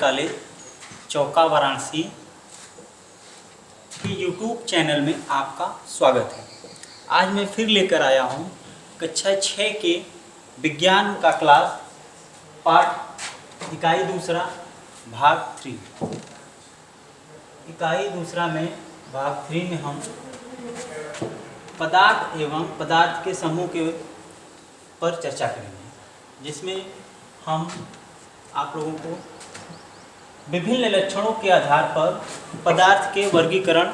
College चौका वाराणसी की YouTube channel में आपका स्वागत है। आज मैं फिर लेकर आया हूँ कक्षा 6 के विज्ञान का क्लास पाठ इकाई दूसरा भाग 3। इकाई दूसरा में भाग 3 में हम पदार्थ एवं पदार्थ के समूह के पर चर्चा करेंगे, जिसमें हम आप लोगों को विभिन्न लक्षणों के आधार पर पदार्थ के वर्गीकरण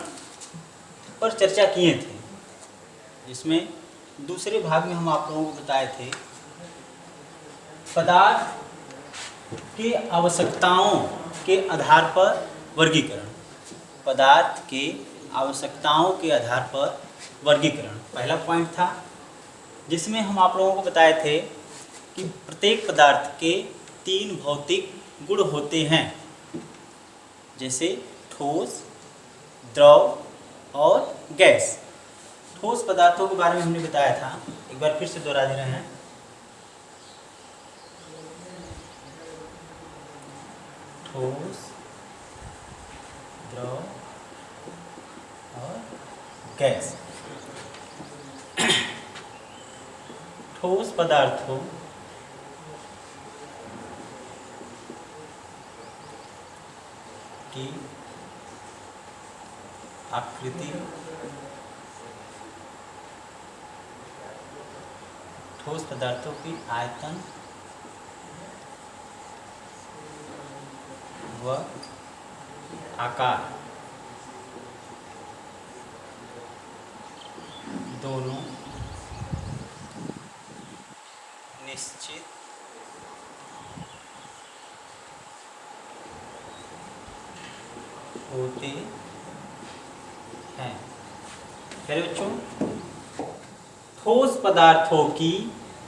पर चर्चा किए थे। जिसमें दूसरे भाग में हम आप लोगों को बताए थे पदार्थ की आवश्यकताओं के आधार पर वर्गीकरण। पदार्थ के आवश्यकताओं के आधार पर वर्गीकरण पहला पॉइंट था, जिसमें हम आप लोगों को बताए थे कि प्रत्येक पदार्थ के 3 भौतिक गुण होते हैं, जैसे ठोस, द्रव और गैस। ठोस पदार्थों के बारे में हमने बताया था, एक बार फिर से दोहरा दे रहे हैं। ठोस, द्रव और गैस। ठोस पदार्थों की आकृति, ठोस पदार्थों की आयतन व आकार दोनों निश्चित होते हैं। मेरे बच्चों, ठोस पदार्थों की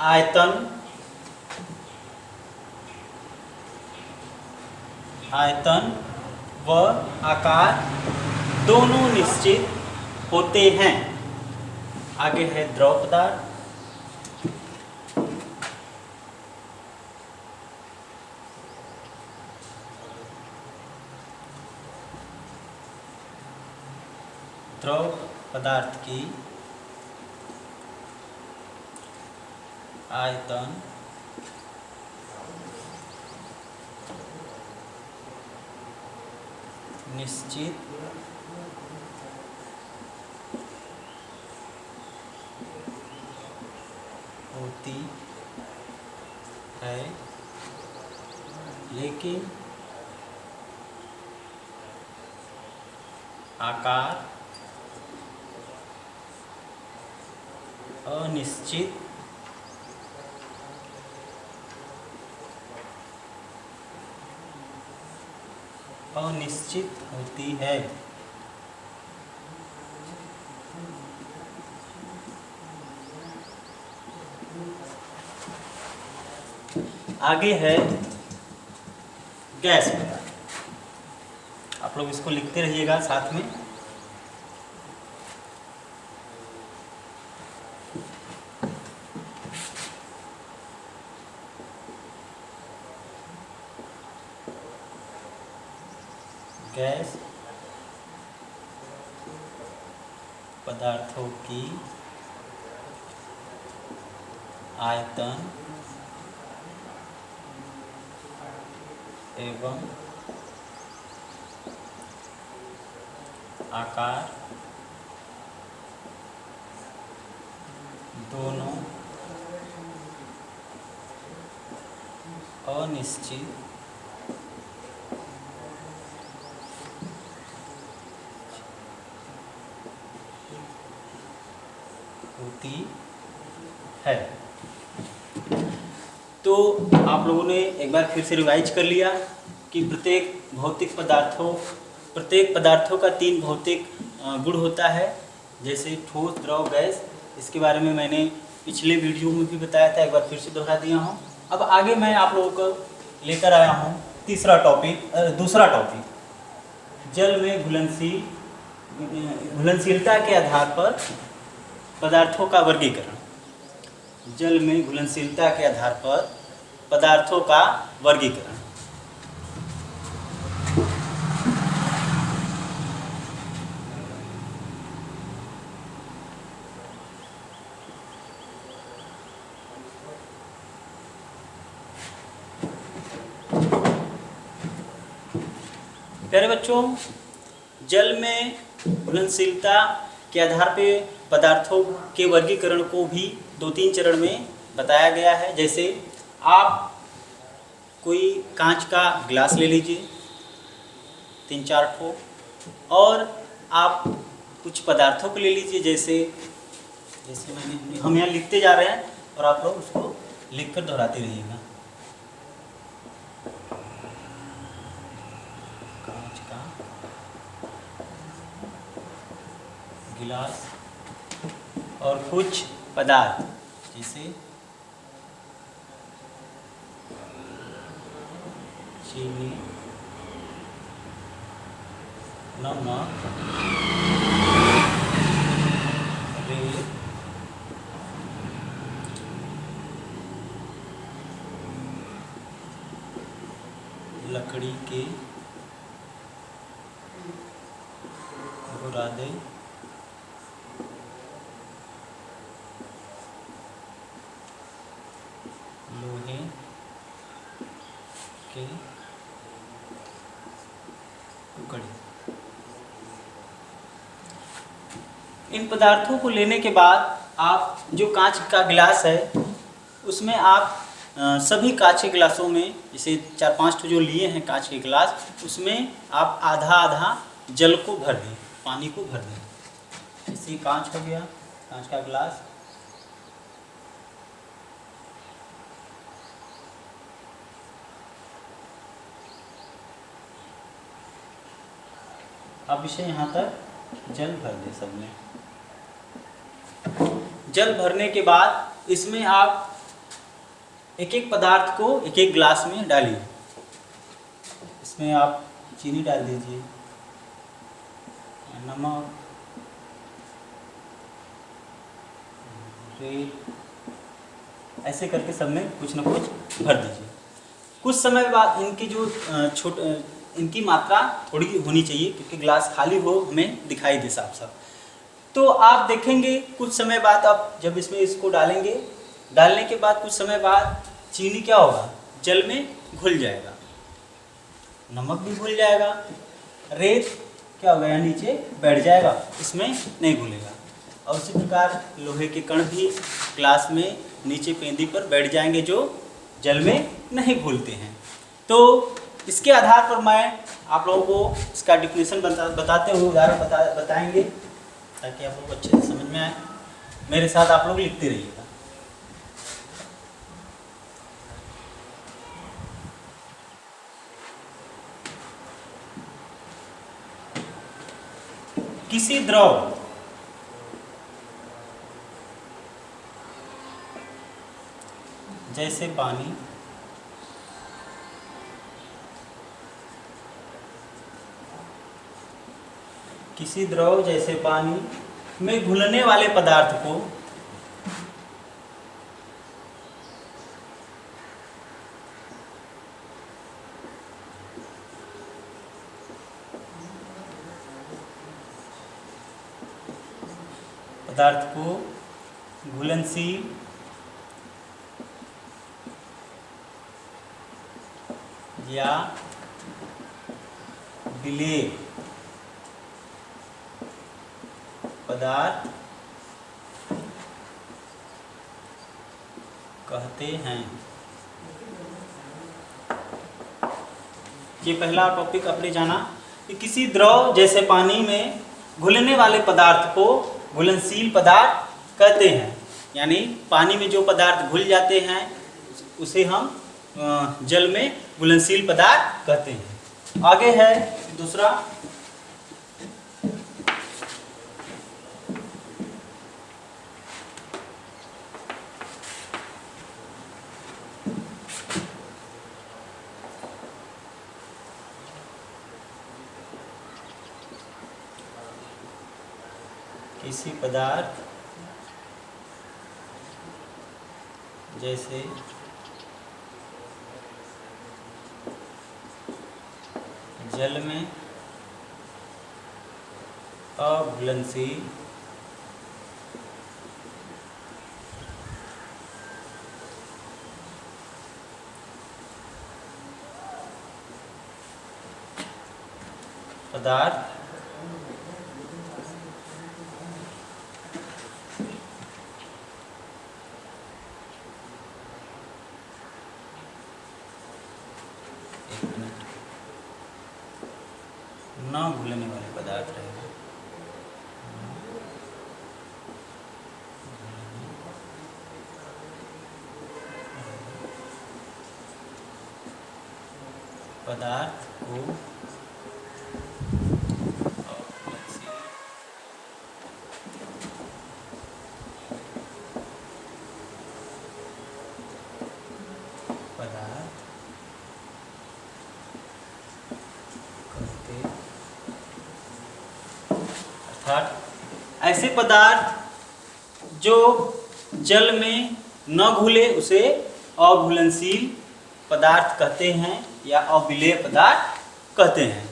आयतन व आकार दोनों निश्चित होते हैं। आगे है द्रव पदार्थ। द्रव पदार्थ की आयतन निश्चित होती है, लेकिन आकार अनिश्चित होती है। आगे है गैस पदार्थ। आप लोग इसको लिखते रहिएगा साथ में। गैस पदार्थों की आयतन एवं आकार दोनों अनिश्चित होती है। तो आप लोगों ने एक बार फिर से रिवाइज कर लिया कि प्रत्येक पदार्थों का 3 भौतिक गुण होता है, जैसे ठोस, द्रव, गैस। इसके बारे में मैंने पिछले वीडियो में भी बताया था, एक बार फिर से दोहरा दिया हूँ। अब आगे मैं आप लोगों को लेकर आया हूँ दूसरा टॉपिक, जल में घुलनशीलता के आधार पर पदार्थों का वर्गीकरण। जल में घुलनशीलता के आधार पर पदार्थों का वर्गीकरण। प्यारे बच्चों, जल में घुलनशीलता के आधार पे पदार्थों के वर्गीकरण को भी 2-3 चरण में बताया गया है। जैसे आप कोई कांच का गिलास ले लीजिए 3-4 ठो, और आप कुछ पदार्थों को ले लीजिए, जैसे हम यहाँ लिखते जा रहे हैं और आप लोग उसको लिखकर दोहराते रहिएगा। कांच का गिलास और कुछ पदार्थ जैसे चीनी, नमक, रेत, लकड़ी के बुरादे, लोहे के टुकड़े। इन पदार्थों को लेने के बाद आप जो कांच का गिलास है उसमें आप सभी कांच के गिलासों में, जैसे 4-5 जो लिए हैं कांच के गिलास, उसमें आप आधा आधा जल को भर दें, पानी को भर दें। जैसे कांच हो गया, कांच का गिलास, अब इसे यहाँ तक जल भर दें सब में। जल भरने के बाद इसमें आप एक एक पदार्थ को एक एक गिलास में डालिए। इसमें आप चीनी डाल दीजिए, नमक, रेत, ऐसे करके सब में कुछ न कुछ भर दीजिए। कुछ समय बाद इनकी मात्रा थोड़ी होनी चाहिए, क्योंकि गिलास खाली हो हमें दिखाई दे साफ साफ। तो आप देखेंगे कुछ समय बाद, आप जब इसमें इसको डालेंगे, डालने के बाद कुछ समय बाद चीनी क्या होगा, जल में घुल जाएगा, नमक भी घुल जाएगा, रेत क्या होगा, यहाँ नीचे बैठ जाएगा, इसमें नहीं घुलेगा। और उसी प्रकार लोहे के कण भी ग्लास में नीचे पेंदी पर बैठ जाएंगे, जो जल में नहीं घुलते हैं। तो इसके आधार पर मैं आप लोगों को इसका डिफिनेशन बताते हुए उदाहरण बताएंगे, ताकि आप लोग अच्छे से समझ में आए। मेरे साथ आप लोग लिखते रहिएगा। किसी द्रव जैसे पानी में घुलने वाले पदार्थ को घुलनशील या विलेय पदार्थ कहते हैं। ये पहला टॉपिक आपने जाना कि किसी द्रव जैसे पानी में घुलने वाले पदार्थ को घुलनशील पदार्थ कहते हैं। यानी पानी में जो पदार्थ घुल जाते हैं उसे हम जल में घुलनशील पदार्थ कहते हैं। आगे है दूसरा, किसी पदार्थ जैसे जल में अघुलनशील पदार्थ न घुलने वाले पदार्थ रहेगा। पदार्थ को पदार्थ कहते, अर्थात ऐसे पदार्थ जो जल में न घुले उसे अघुलनशील पदार्थ कहते हैं या अविलेय पदार्थ कहते हैं।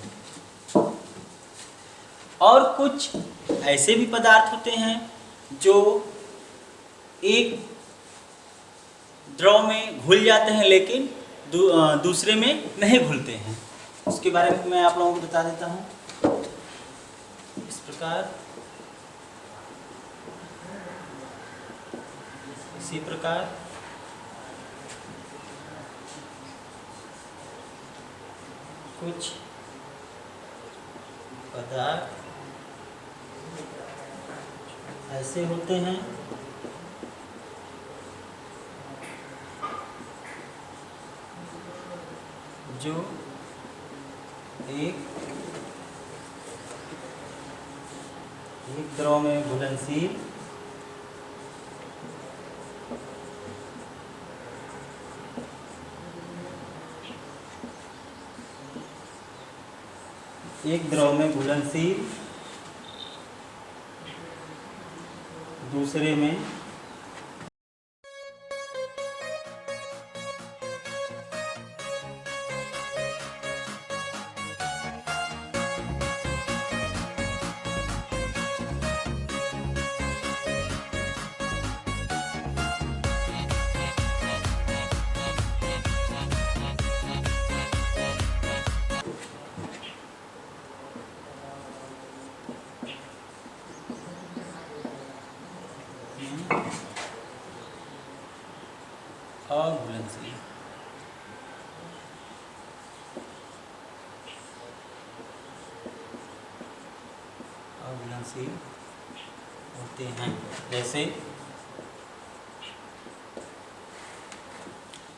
और कुछ ऐसे भी पदार्थ होते हैं जो एक द्रव में घुल जाते हैं लेकिन दूसरे में नहीं घुलते हैं। उसके बारे में मैं आप लोगों को बता देता हूँ। इस प्रकार, इसी प्रकार कुछ पदार्थ ऐसे होते हैं जो एक द्रव में घुलनशील एक द्रव में घुलनशील, दूसरे में अघुलनशील। अघुलनशील होते हैं। जैसे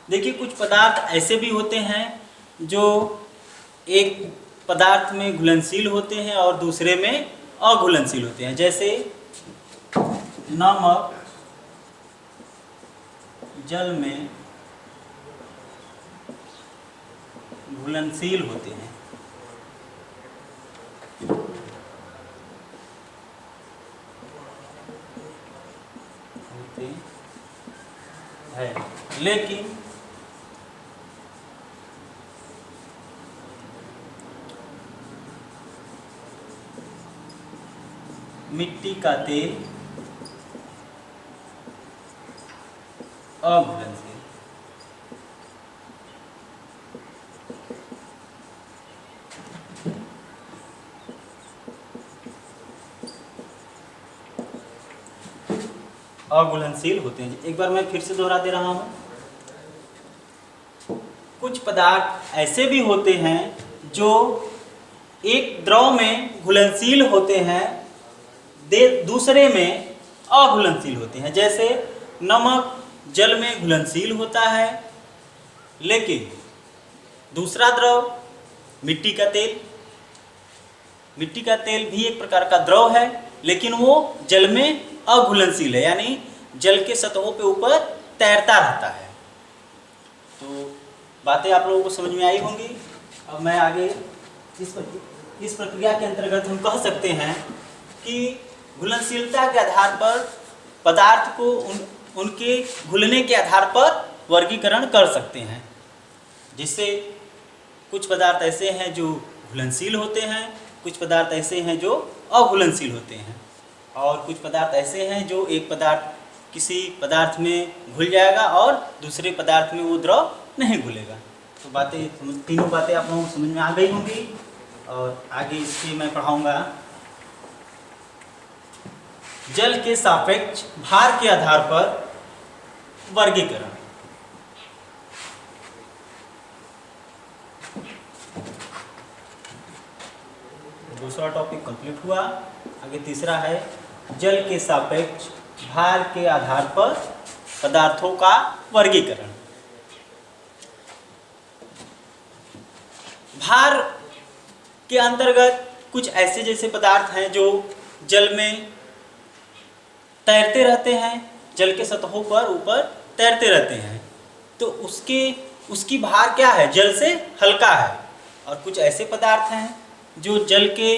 देखिए, कुछ पदार्थ ऐसे भी होते हैं जो एक पदार्थ में घुलनशील होते हैं और दूसरे में अघुलनशील होते हैं। जैसे नमक जल में घुलनशील होते हैं, लेकिन मिट्टी का तेल अघुलनशील। अघुलनशील होते हैं। एक बार मैं फिर से दोहरा दे रहा हूं। कुछ पदार्थ ऐसे भी होते हैं जो एक द्रव में घुलनशील होते हैं, दूसरे में अघुलनशील होते हैं। जैसे नमक जल में घुलनशील होता है, लेकिन दूसरा द्रव मिट्टी का तेल, मिट्टी का तेल भी एक प्रकार का द्रव है लेकिन वो जल में अघुलनशील है, यानी जल के सतहों पे ऊपर तैरता रहता है। तो बातें आप लोगों को समझ में आई होंगी। अब मैं आगे इस प्रक्रिया के अंतर्गत हम कह सकते हैं कि घुलनशीलता के आधार पर पदार्थ को उनके घुलने के आधार पर वर्गीकरण कर सकते हैं। जिससे कुछ पदार्थ ऐसे हैं जो घुलनशील होते हैं, कुछ पदार्थ ऐसे हैं जो अघुलनशील होते हैं, और कुछ पदार्थ ऐसे हैं जो एक पदार्थ किसी पदार्थ में घुल जाएगा और दूसरे पदार्थ में वो द्रव नहीं घुलेगा। तो तीनों बातें आप लोगों को समझ में आ गई होंगी। और आगे इसकी मैं पढ़ाऊंगा जल के सापेक्ष भार के आधार पर वर्गीकरण। दूसरा टॉपिक कंप्लीट हुआ। आगे तीसरा है जल के सापेक्ष भार के आधार पर पदार्थों का वर्गीकरण। भार के अंतर्गत कुछ ऐसे जैसे पदार्थ हैं जो जल में तैरते रहते हैं, जल के सतहों पर ऊपर तैरते रहते हैं, तो उसकी भार क्या है, जल से हल्का है। और कुछ ऐसे पदार्थ हैं जो जल के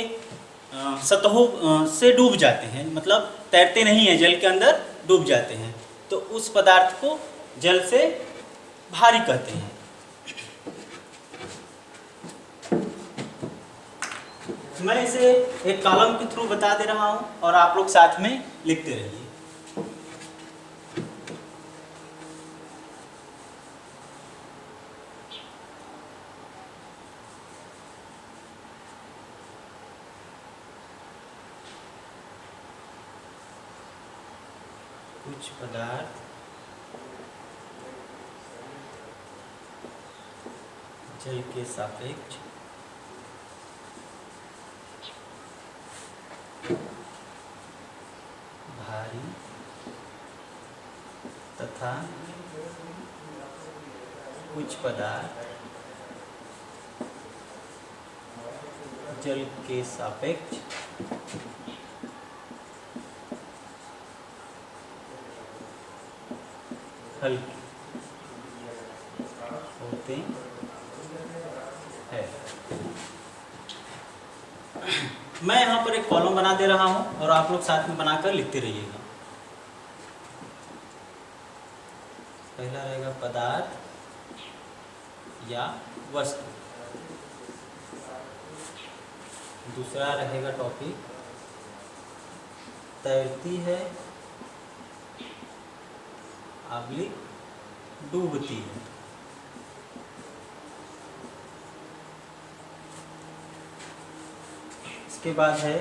सतहों से डूब जाते हैं, मतलब तैरते नहीं हैं, जल के अंदर डूब जाते हैं, तो उस पदार्थ को जल से भारी कहते हैं। मैं इसे एक कॉलम के थ्रू बता दे रहा हूं और आप लोग साथ में लिखते रहिए। कुछ पदार्थ जल के सापेक्ष भारी तथा कुछ पदार्थ जल के सापेक्ष हल्के होते हैं। मैं यहाँ पर एक कॉलम बना दे रहा हूँ और आप लोग साथ में बनाकर लिखते रहिएगा। पहला रहेगा पदार्थ या वस्तु, दूसरा रहेगा टॉपिक तैरती है आब्लिक डूबती है। इसके बाद है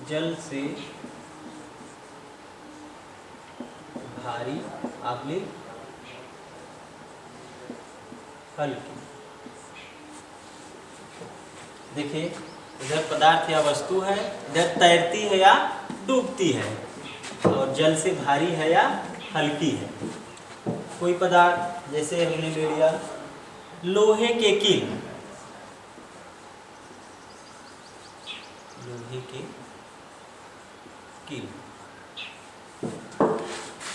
जल से भारी आब्लिक हल्की। देखिए इधर पदार्थ या वस्तु है, इधर तैरती है या डूबती है, और जल से भारी है या हल्की है। कोई पदार्थ जैसे हमने ले लिया लोहे के कील, लोहे के कील।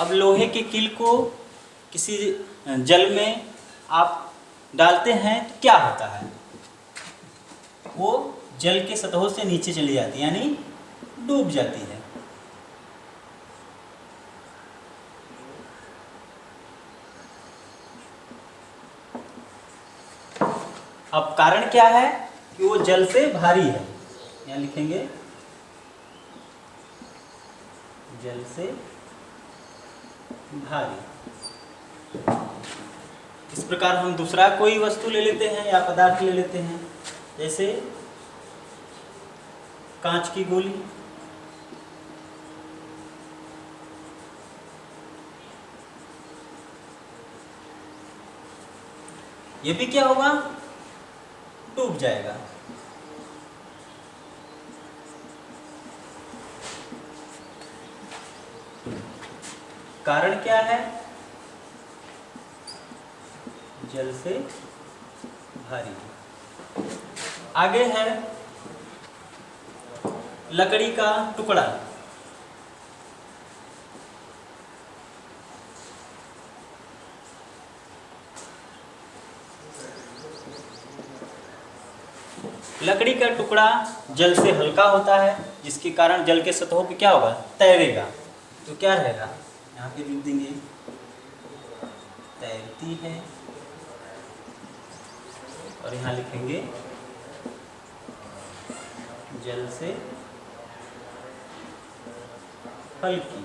अब लोहे के कील को किसी जल में आप डालते हैं तो क्या होता है, वो जल के सतहों से नीचे चली जाती है, यानी डूब जाती है। अब कारण क्या है कि वो जल से भारी है, यहाँ लिखेंगे जल से भारी। इस प्रकार हम दूसरा कोई वस्तु ले लेते हैं या पदार्थ ले लेते हैं, जैसे कांच की गोली। ये भी क्या होगा, डूब जाएगा। कारण क्या है, जल से भारी। आगे है लकड़ी का टुकड़ा। लकड़ी का टुकड़ा जल से हल्का होता है, जिसके कारण जल के सतहों पे क्या होगा, तैरेगा। तो क्या रहेगा, यहाँ पे लिख देंगे तैरती है, और यहाँ लिखेंगे जल से हल्की।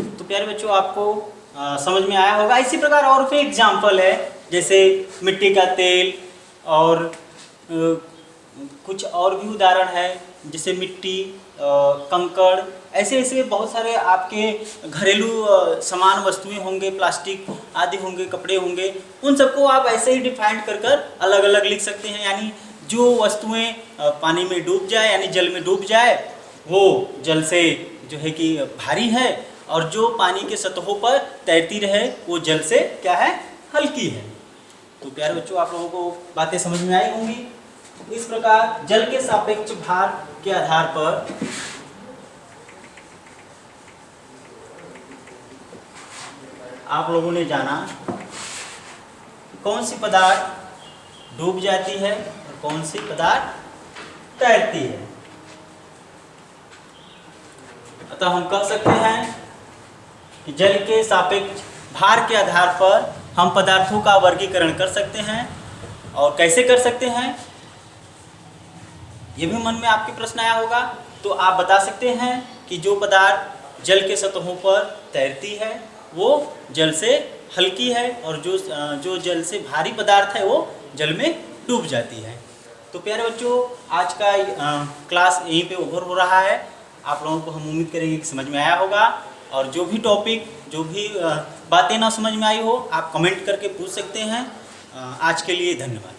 तो प्यारे बच्चों, आपको समझ में आया होगा। इसी प्रकार और भी एग्जाम्पल है, जैसे मिट्टी का तेल और कुछ और भी उदाहरण है, जैसे मिट्टी, कंकड़, ऐसे ऐसे बहुत सारे आपके घरेलू सामान वस्तुएं होंगे, प्लास्टिक आदि होंगे, कपड़े होंगे, उन सबको आप ऐसे ही डिफाइन कर कर अलग अलग लिख सकते हैं। यानी जो वस्तुएं पानी में डूब जाए यानी जल में डूब जाए वो जल से जो है कि भारी है, और जो पानी के सतहों पर तैरती रहे वो जल से क्या है, हल्की है। तो प्यारे बच्चों, आप लोगों को बातें समझ में आई होंगी। इस प्रकार जल के सापेक्ष भार के आधार पर आप लोगों ने जाना कौन सी पदार्थ डूब जाती है और कौन सी पदार्थ तैरती है। अतः हम कह सकते हैं कि जल के सापेक्ष भार के आधार पर हम पदार्थों का वर्गीकरण कर सकते हैं। और कैसे कर सकते हैं, ये भी मन में आपके प्रश्न आया होगा। तो आप बता सकते हैं कि जो पदार्थ जल के सतहों पर तैरती है वो जल से हल्की है, और जो जल से भारी पदार्थ है वो जल में डूब जाती है। तो प्यारे बच्चों, आज का क्लास यहीं पे ओवर हो रहा है। आप लोगों को हम उम्मीद करेंगे कि समझ में आया होगा, और जो भी टॉपिक, जो भी बातें ना समझ में आई हो, आप कमेंट करके पूछ सकते हैं। आज के लिए धन्यवाद।